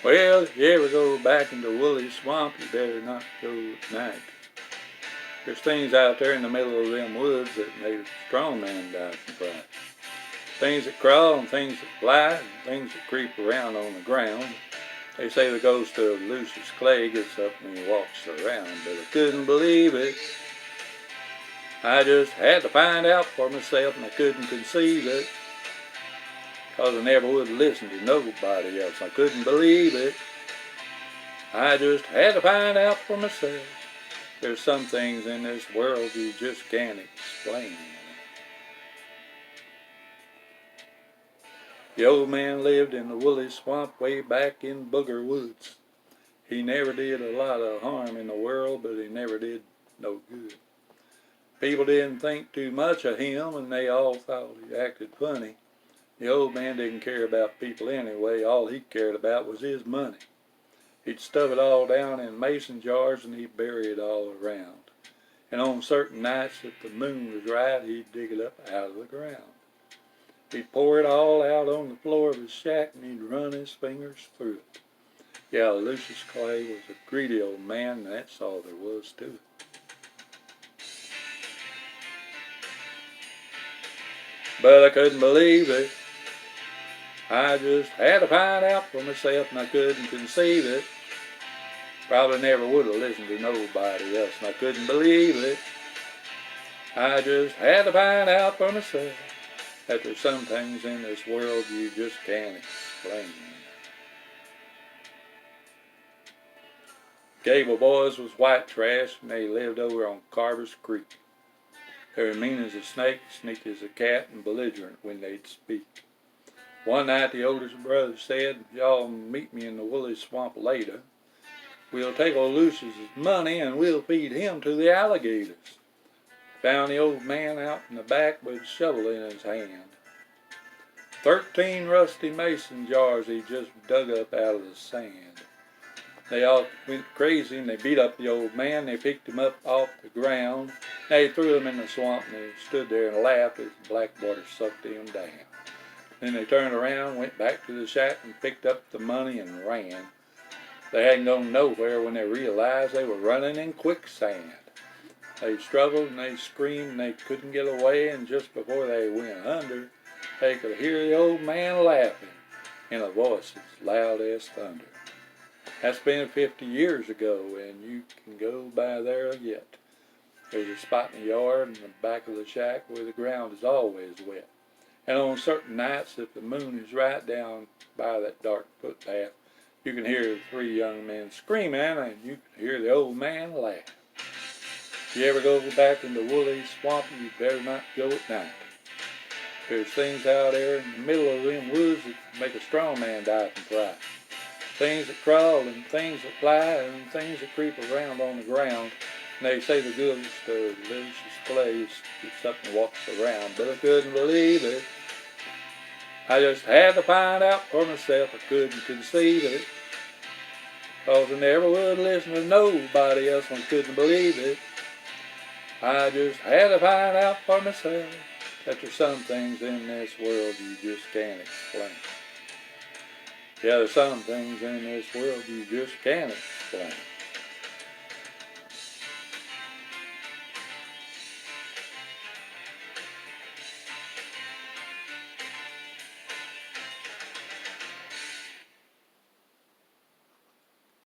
Well, if you ever go back into Wooley Swamp, you better not go at night. There's things out there in the middle of them woods that made a strong man die from fright. Things that crawl and things that fly and things that creep around on the ground. They say the ghost of Lucius Clay gets up and he walks around, but I couldn't believe it. I just had to find out for myself and I couldn't conceive it. 'Cause I never would listen to nobody else. I couldn't believe it. I just had to find out for myself. There's some things in this world you just can't explain. The old man lived in the Wooley Swamp way back in Booger Woods. He never did a lot of harm in the world, but he never did no good. People didn't think too much of him, and they all thought he acted funny. The old man didn't care about people anyway. All he cared about was his money. He'd stuff it all down in mason jars and he'd bury it all around. And on certain nights, if the moon was right, he'd dig it up out of the ground. He'd pour it all out on the floor of his shack and he'd run his fingers through it. Yeah, Lucius Clay was a greedy old man, and that's all there was to it. But I couldn't believe it. I just had to find out for myself and I couldn't conceive it. Probably never would have listened to nobody else and I couldn't believe it. I just had to find out for myself that there's some things in this world you just can't explain. Gable boys was white trash and they lived over on Carver's Creek. They were mean as a snake, sneaky as a cat, and belligerent when they'd speak. One night the oldest brother said, "Y'all meet me in the Wooley Swamp later. We'll take old Lucius's money and we'll feed him to the alligators." Found the old man out in the back with a shovel in his hand. 13 rusty mason jars he just dug up out of the sand. They all went crazy and they beat up the old man. They picked him up off the ground. They threw him in the swamp and they stood there and laughed as the black water sucked him down. Then they turned around, went back to the shack and picked up the money and ran. They hadn't gone nowhere when they realized they were running in quicksand. They struggled and they screamed and they couldn't get away, and just before they went under, they could hear the old man laughing in a voice as loud as thunder. That's been 50 years ago, and you can go by there yet. There's a spot in the yard in the back of the shack where the ground is always wet. And on certain nights, if the moon is right down by that dark footpath, you can hear the 3 young men screaming, and you can hear the old man laugh. If you ever go back into Wooley Swamp, you better not go at night. There's things out there in the middle of them woods that make a strong man die from fright. Things that crawl and things that fly and things that creep around on the ground. And they say the ghost of Lucius Clay gets up and walks around, but I couldn't believe it. I just had to find out for myself. I couldn't conceive it. 'Cause I never would listen to nobody else and I couldn't believe it. I just had to find out for myself that there's some things in this world you just can't explain. Yeah, there's some things in this world you just can't explain.